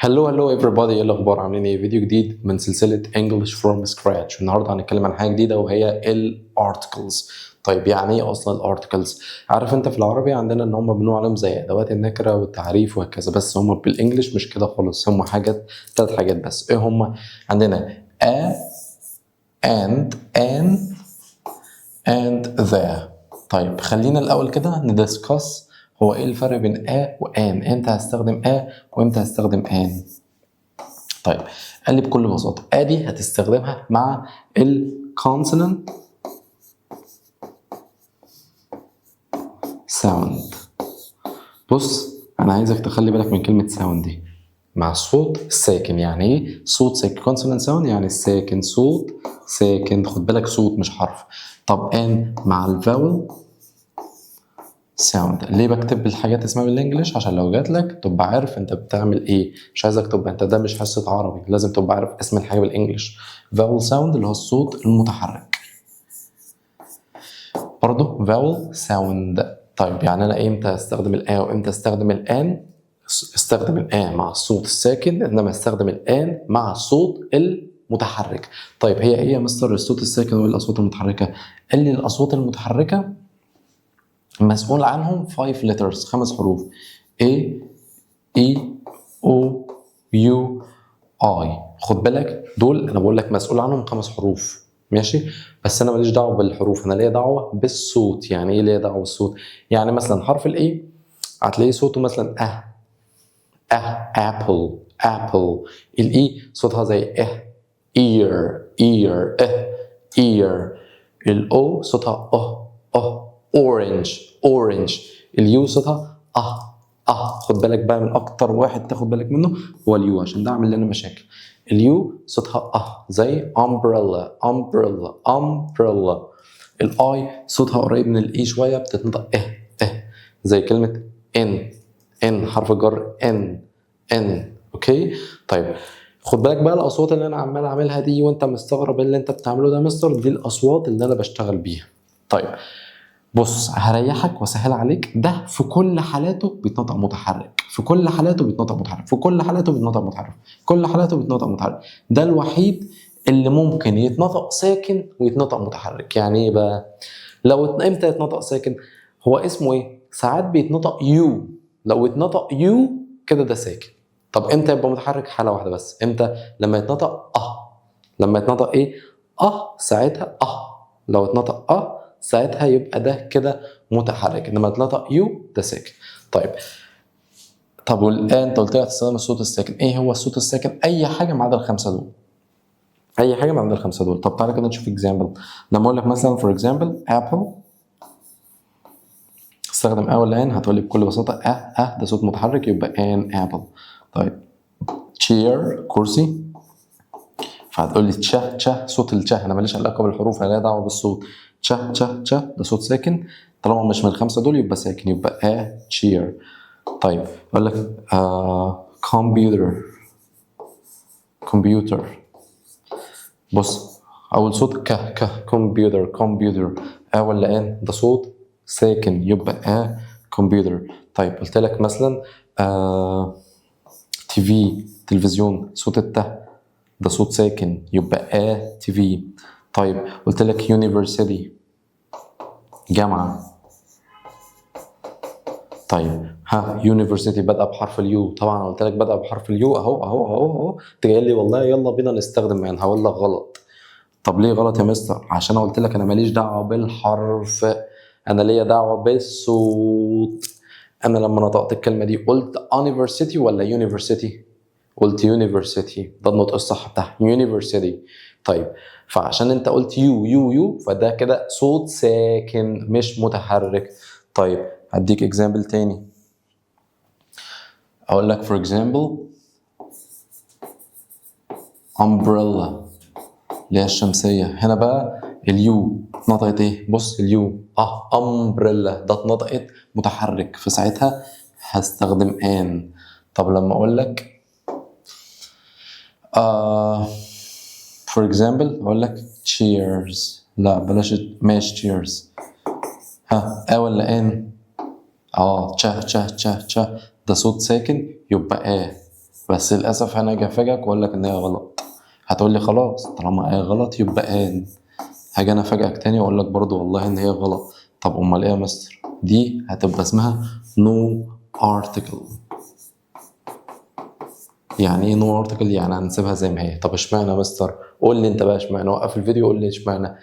هلو everybody، ايه الاخبار؟ عاملين ايه؟ فيديو جديد من سلسله English from scratch. النهارده هنتكلم عن حاجه جديده وهي الارتكلز. طيب يعني ايه اصلا الارتكلز؟ عارف انت في العربي عندنا ان هم بنقول عليهم زي ادوات النكره والتعريف وهكذا، بس هم بالانجلش مش كده خالص. هم ثلاث حاجات بس. ايه هم؟ عندنا a and the. طيب خلينا الاول كده ندسكس هو ايه الفرق بين a وان. امتى هستخدم a وامتى هستخدم ان؟ طيب قال لي بكل بساطه a دي هتستخدمها مع الكونسونانت ساوند. بص انا عايزك تخلي بالك من كلمه ساوند دي، مع الصوت الساكن. يعني ايه صوت ساكن؟ كونسونانت ساوند يعني الساكن، صوت ساكن، خد بالك صوت مش حرف. طب ان مع الفاول ساوند. ليه بكتب الحاجات اسمها بالانجلش؟ عشان لو جات لك تبقى عارف انت بتعمل ايه. مش عايزك تبقى انت ده مش حصه عربي، لازم تبقى عارف اسم الحاجه بالانجلش. فاول ساوند اللي هو الصوت المتحرك، برضه فاول ساوند. طيب يعني انا امتى استخدم الان وامتى استخدم الان؟ استخدم الان مع الصوت الساكن، انما استخدم الان مع الصوت المتحرك. طيب هي ايه يا مستر الصوت الساكن والاصوات المتحركه؟ قال لي الاصوات المتحركه مسؤول عنهم 5 letters، 5 حروف: A E O U I. خد بالك دول انا بقول لك مسؤول عنهم 5 حروف، ماشي؟ بس انا ماليش دعوه بالحروف، انا ليا دعوه بالصوت. يعني ايه ليا دعوه بالصوت؟ يعني مثلا حرف الاي هتلاقي صوته مثلا ابل ابل. الاي صوتها زي ear ear ear. الاو صوتها اورنج اورنج. اليو صوتها خد بالك بقى من اكتر واحد تاخد بالك منه هو اليو، عشان ده عامل لنا مشاكل. اليو صوتها زي umbrella umbrella umbrella. الاي صوتها قريب من الاي شويه، بتتنطق زي كلمه ان حرف الجر ان. اوكي طيب خد بالك بقى الاصوات اللي انا عمال اعملها دي وانت مستغرب اللي انت بتعمله ده مستر، دي الاصوات اللي انا بشتغل بيها. طيب بص هريحك واسهل عليك، ده في كل حالاته بيتنطق متحرك، في كل حالاته بيتنطق متحرك، في كل حالاته بيتنطق متحرك، كل حالاته بيتنطق متحرك. ده الوحيد اللي ممكن يتنطق ساكن ويتنطق متحرك. يعني ايه بقى؟ امتى يتنطق ساكن؟ هو اسمه ايه؟ ساعات بيتنطق يو. لو اتنطق يو كده ده ساكن. طب امتى يبقى متحرك؟ حاله واحده بس. امتى؟ لما يتنطق لما يتنطق ايه؟ ساعتها لو اتنطق ساعتها يبقى ده كده متحرك، انما اتنطق يو ده ساكن. طب والان انت قلت لي هتستخدم الصوت الساكن. ايه هو الصوت الساكن؟ اي حاجه ما عدا الخمسه دول، اي حاجه ما عدا الخمسه دول. طب تعالى كده نشوف اكزامبل. لما اقول لك مثلا فور اكزامبل ابل، استخدم ولا ان؟ هتقول لي بكل بساطه ده صوت متحرك يبقى ان ابل. طيب تشير كرسي، فهتقول لي تشا صوت التشا، انا ماليش علاقه بالحروف، انا ليا دعوه بالصوت. تشا ده صوت ساكن، طالما مش من الخمسه دول يبقى ساكن، يبقى تشير. طيب اقول لك كمبيوتر. بص اول صوت كمبيوتر ولا ان؟ ده صوت ساكن يبقى كمبيوتر. طيب قلت لك مثلا تلفزيون، صوت ده صوت ساكن يبقى تي في. طيب قلت لك يونيفرسيتي، جامعة. طيب يونيفرسيتي بدأ بحرف اليو، طبعا قلت لك بدأ بحرف اليو اهو انت جاي لي والله يلا بينا نستخدم يعني، هقول لك غلط. طب ليه غلط يا مستر؟ عشان قلت لك انا ماليش دعوه بالحرف، انا ليا دعوه بالصوت. انا لما نطقت الكلمه دي قلت university ولا university؟ قلت university، ده النطق الصح بتاعها university. طيب فعشان انت قلت يو فده كده صوت ساكن مش متحرك. طيب هديك اكزامبل تاني، اقول لك for example umbrella اللي هي الشمسية. هنا بقى اليو اتنطقت ايه؟ بص اليو امبريلا ده اتنطقت متحرك، فساعتها هستخدم ان. طب لما اقول لك for example اقول لك cheers، لا بلاش، ماشي cheers. ولا ان؟ تشا ده صوت ساكن يبقى بس للاسف انا اجي افاجئك واقول لك ان هي غلط. هتقول لي خلاص طالما هي غلط يبقى ان. هاجي انا افاجئك تاني واقول لك برضو والله ان هي غلط. طب امال ايه يا مستر؟ دي هتبقى اسمها no article. يعني ايه نو ارتكل؟ يعني هنسيبها زي ما هي. طب اشمعنى يا مستر؟ قول لي انت بقى اشمعنى، وقف الفيديو وقول لي اشمعنى.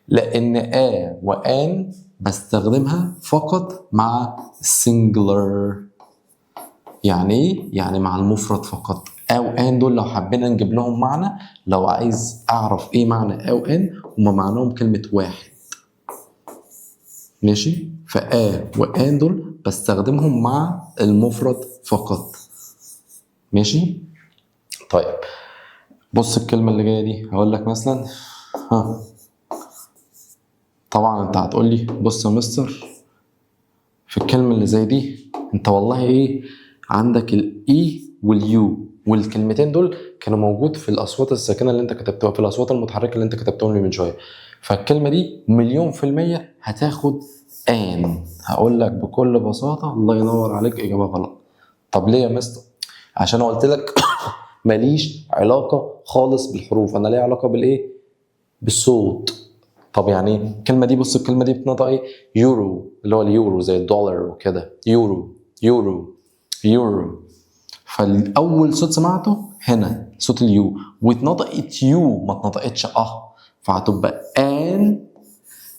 لان وان بستخدمها فقط مع السنجلر. يعني ايه؟ يعني مع المفرد فقط. ان دول لو حبينا نجيب لهم معنى، لو عايز اعرف ايه معنى ان، هما معناهم كلمة واحد. ماشي؟ وان دول بستخدمهم مع المفرد فقط. ماشي؟ طيب بص الكلمة اللي جاية دي، هقول لك مثلا طبعا انت هتقول لي بص يا مستر، في الكلمة اللي زي دي انت والله ايه عندك الاي واليو، والكلمتين دول كانوا موجود في الاصوات الساكنة اللي انت كتبتها، في الاصوات المتحركة اللي انت كتبتهم لي من شوية. فالكلمة دي 1,000,000% هتاخد ان. هقول لك بكل بساطة الله ينور عليك، اجابة غلط. طب ليه يا مستر؟ عشان قلت لك ماليش علاقة خالص بالحروف، انا ليا علاقة بالايه؟ بالصوت. طب يعني ايه الكلمه دي؟ بص الكلمه دي بتنطق ايه؟ يورو، اللي هو اليورو زي الدولار وكده. يورو يورو يورو. فالاول صوت سمعته هنا صوت اليو، واتنطقت يو ما اتنطقتش فهتبقى ان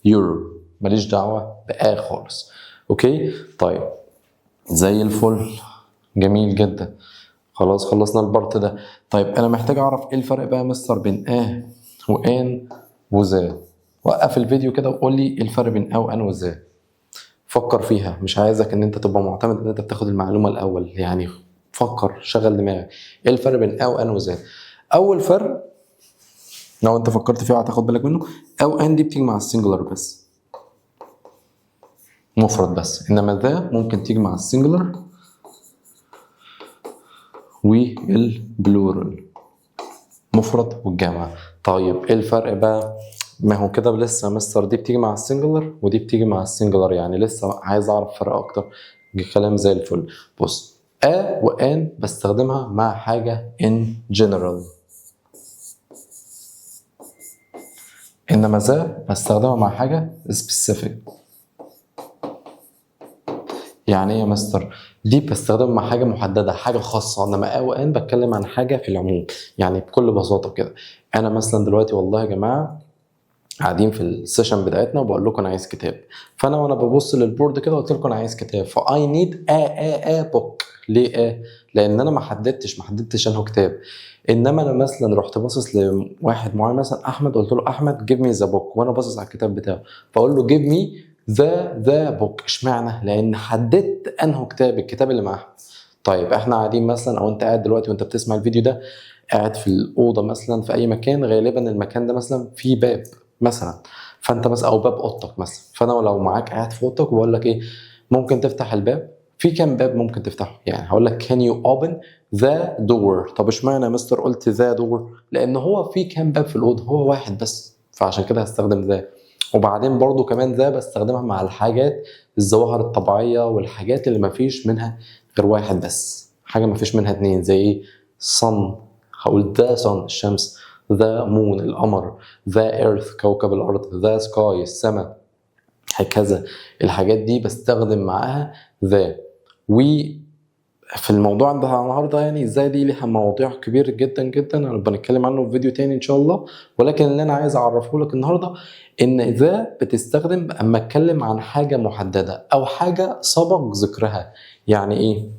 يورو. ماليش دعوه خالص. اوكي طيب زي الفل، جميل جدا. خلاص خلصنا البارت ده. طيب انا محتاج اعرف ايه الفرق بقى يا مستر بين وان وذا. وقف الفيديو كده وقول لي ايه الفرق بين وان وذا. فكر فيها، مش عايزك ان انت تبقى معتمد ان انت بتاخد المعلومه الاول، يعني فكر شغل دماغك. ايه الفرق بين وان وذا؟ اول فرق لو انت فكرت فيه هتاخد بالك منه، ان دي بتيجي مع السنجلر بس، مفرد بس، انما ذا ممكن تيجي مع السنجلر والبلورال، مفرد والجمع. طيب ايه الفرق بقى؟ ما هو كده لسه مستر، دي بتيجي مع السنجلر ودي بتيجي مع السنجلر، يعني لسه عايز اعرف فرق اكتر. كلام زي الفل. بص وان بستخدمها مع حاجه in general، انما ذا بستخدمها مع حاجه specific. يعني ايه يا مستر؟ دي بستخدمها مع حاجه محدده، حاجه خاصه، انما وان بتكلم عن حاجه في العموم. يعني بكل بساطه كده، انا مثلا دلوقتي والله يا جماعه قاعدين في السيشن بتاعتنا وبقول لكم انا عايز كتاب، فانا وانا ببص للبورد كده قلت لكم انا عايز كتاب، فاي نيد بوك. ليه لان انا ما حددتش انه كتاب. انما انا مثلا رحت باصص لواحد معين مثلا احمد، قلت له احمد جيف مي ذا بوك، وانا باصص على الكتاب بتاعه، فاقول له جيف مي ذا بوك. اشمعنى؟ لان حددت انه كتاب، الكتاب اللي مع احمد. طيب احنا قاعدين مثلا، او انت قاعد دلوقتي وانت بتسمع الفيديو ده قاعد في الاوضه مثلا في اي مكان، غالبا المكان ده مثلا فيه باب مثلا، فانت مثلا او باب اوضتك مثلا، فانا لو معاك قاعد في اوضتك وبقول لك ايه ممكن تفتح الباب، في كام باب ممكن تفتحه؟ يعني هقول لك can you open the door. طب اشمعنى يا مستر قلت the door؟ لان هو في كام باب في الاوضه؟ هو واحد بس، فعشان كده هستخدم ذا. وبعدين برضو كمان ذا بستخدمها مع الحاجات الظواهر الطبيعيه والحاجات اللي ما فيش منها غير واحد بس، حاجه ما فيش منها اتنين، زي ايه؟ sun، هقول the sun الشمس، the moon القمر، the earth كوكب الارض، the sky السماء، هكذا. الحاجات دي بستخدم معاها the. وفي الموضوع ده النهارده يعني ازاي دي ليها مواضيع كبير جدا جدا، هنبقى نتكلم عنه في فيديو تاني ان شاء الله. ولكن اللي انا عايز اعرفه لك النهارده ان ذا بتستخدم اما اتكلم عن حاجه محدده او حاجه سبق ذكرها. يعني ايه؟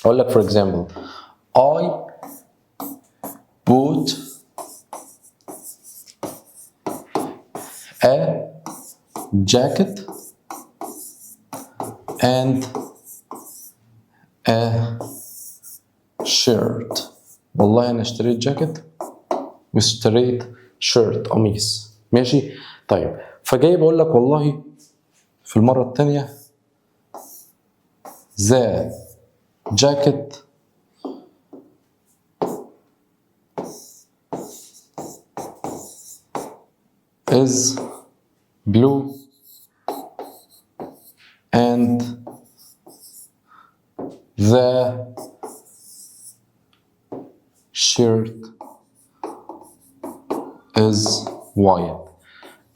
اقول لك for example I bought a jacket and a shirt. والله انا اشتريت جاكيت واشتريت شيرت قميص. ماشي طيب، فجاي بقول لك والله في المره الثانيه the jacket is blue and the shirt is white.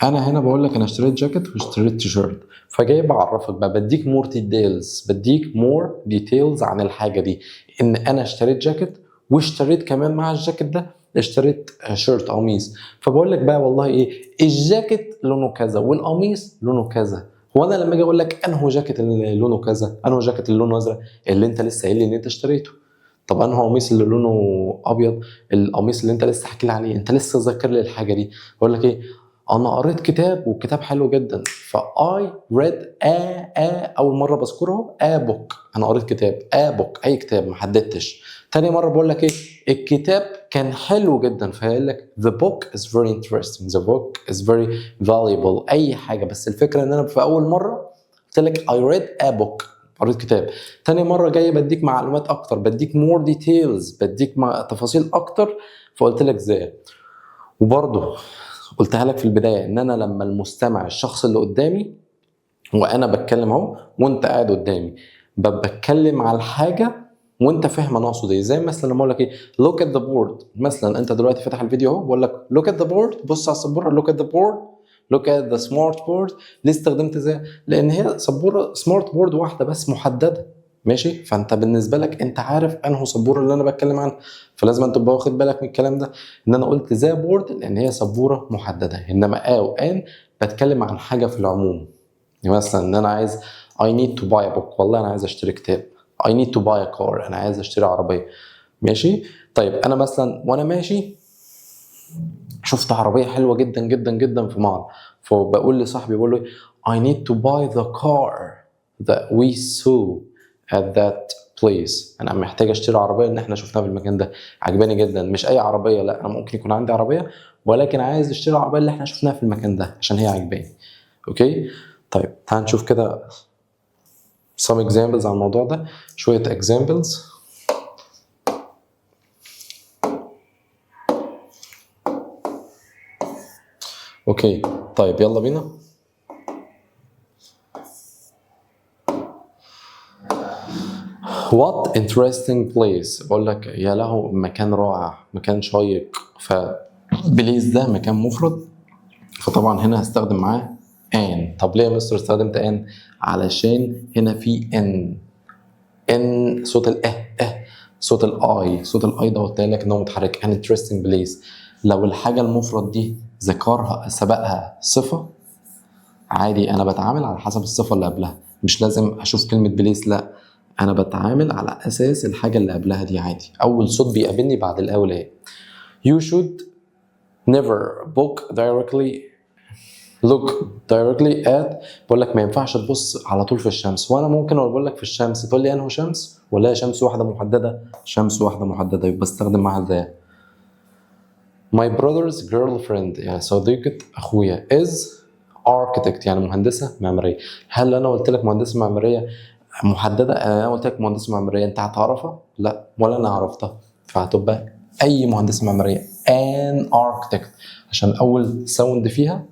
انا هنا بقول لك انا اشتريت جاكيت واشتريت تيشيرت، فجاي بعرفك بقى، بديك مور ديتيلز، بديك مور ديتيلز عن الحاجه دي، ان انا اشتريت جاكيت واشتريت كمان مع الجاكيت ده اشتريت شيرت قميص. فبقول لك بقى والله ايه، الجاكيت لونه كذا والقميص لونه كذا. هو انا لما اجي اقول لك انه جاكيت اللي لونه كذا، انه جاكيت اللي لونه ازرق، اللي انت لسه قايل لي ان انت اشتريته. طب انه قميص اللي لونه ابيض، القميص اللي انت لسه حكي لي عليه، انت لسه ذاكر لي الحاجه دي. بقول لك ايه، انا قريت كتاب والكتاب حلو جدا، فاي ريد اول مره بذكره بوك، انا قريت كتاب بوك، اي كتاب ما حددتش. تاني مره بقول لك ايه، الكتاب كان حلو جدا، فقال لك the book is very interesting, the book is very valuable، اي حاجه. بس الفكره ان انا في اول مره قلت لك I read a book، قريت كتاب. تاني مره جاي بديك معلومات اكتر، بديك more details، بديك تفاصيل اكتر، فقلت لك ازاي. وبرضه قلتها لك في البدايه ان انا لما المستمع الشخص اللي قدامي وانا بتكلم اهو وانت قاعد قدامي، بتكلم على الحاجه وانت فاهم انا اقصد ايه. زي مثلا لما اقول لك ايه look at the board، مثلا انت دلوقتي فاتح الفيديو اهو بقول لك look at the board، بص على السبوره look at the board، look at the smart board. ليه استخدمت ازاي؟ لان هي سبوره سمارت بورد واحده بس محدده، ماشي؟ فانت بالنسبه لك انت عارف انه سبوره اللي انا بتكلم عنها، فلازم انت تبقى واخد بالك من الكلام ده، ان انا قلت ذا بورد لان هي سبوره محدده. انما وان بتكلم عن حاجه في العموم، يعني مثلا ان انا عايز I need to buy a book، والله انا عايز اشتري كتاب. I need to buy a car، انا عايز اشتري عربيه، ماشي؟ طيب انا مثلا وانا ماشي شفت عربيه حلوه جدا جدا جدا في معرض، فبقول لصاحبي بقول له I need to buy the car that we saw at that place، انا محتاج اشتري عربيه ان احنا شفناها في المكان ده، عجباني جدا. مش اي عربيه، لا، انا ممكن يكون عندي عربيه ولكن عايز اشتري العربيه اللي احنا شفناها في المكان ده عشان هي عجباني. اوكي، طيب تعال نشوف كده some examples عن الموضوع ده، شويه examples. اوكي طيب يلا بينا. What interesting place، بقول لك يا له مكان رائع، مكان شيق. فبليز ده مكان مفرد، فطبعا هنا هستخدم معاه ان. طب ليه يا مستر استخدمت ان؟ علشان هنا في ان صوت صوت الاي، صوت الاي ده قلت لك ان هو متحرك. an interesting place، لو الحاجه المفرد دي ذكرها سبقها صفه عادي، انا بتعامل على حسب الصفه اللي قبلها، مش لازم اشوف كلمه بليس، لا، انا بتعامل على اساس الحاجه اللي قبلها دي عادي. اول صوت بيقابلني بعد الاول ايه؟ you should never look directly at، بقول لك ما ينفعش تبص على طول في الشمس. وانا ممكن اقول لك في الشمس تقول لي انه شمس ولا هي شمس واحده محدده؟ شمس واحده محدده، يبقى استخدم معاها ازاي؟ my brother's girlfriend، يعني صديقه اخويا is architect، يعني مهندسه معماريه. هل انا قلت لك مهندسه معماريه محدده؟ انا قلت لك مهندسه معماريه انت هتعرفها؟ لا، ولا انا عرفتها، فهتبقى اي مهندسه معماريه an architect، عشان اول ساوند فيها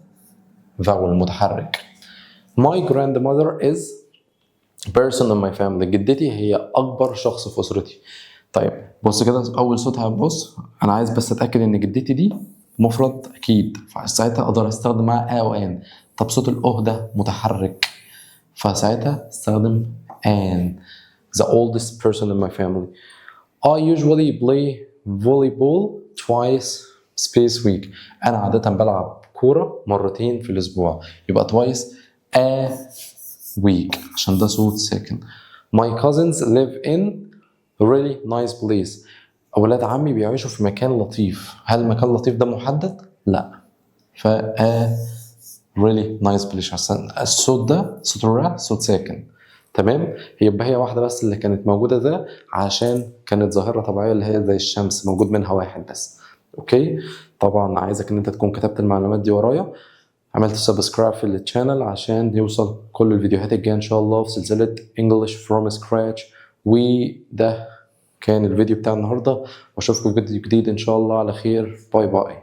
فاول متحرك. my grandmother is person in my family، جدتي هي اكبر شخص في اسرتي. طيب بص كده اول صوت هبص، انا عايز بس اتاكد ان جدتي دي مفرد اكيد، فساعتها اقدر استخدم معاها او ان. طب صوت الاو ده متحرك، فساعتها استخدم an. the oldest person in my family. I usually play volleyball twice space week، انا عاده بلعب كوره مرتين في الاسبوع، يبقى twice a week عشان ده صوت ساكن. my cousins live in really nice place، اولاد عمي بيعيشوا في مكان لطيف. هل المكان لطيف ده محدد؟ لا، ف a really nice place عشان الصوت ده صوت الرا صوت ساكن. تمام، يبقى هي واحده بس اللي كانت موجوده ده عشان كانت ظاهره طبيعيه اللي هي زي الشمس، موجود منها واحد بس. اوكي، طبعا عايزك ان انت تكون كتبت المعلومات دي ورايا، عملت سبسكرايب في الشانل عشان يوصل كل الفيديوهات الجايه ان شاء الله في سلسله English from Scratch. وده كان الفيديو بتاع النهارده، واشوفكم في فيديو جديد ان شاء الله على خير. باي باي.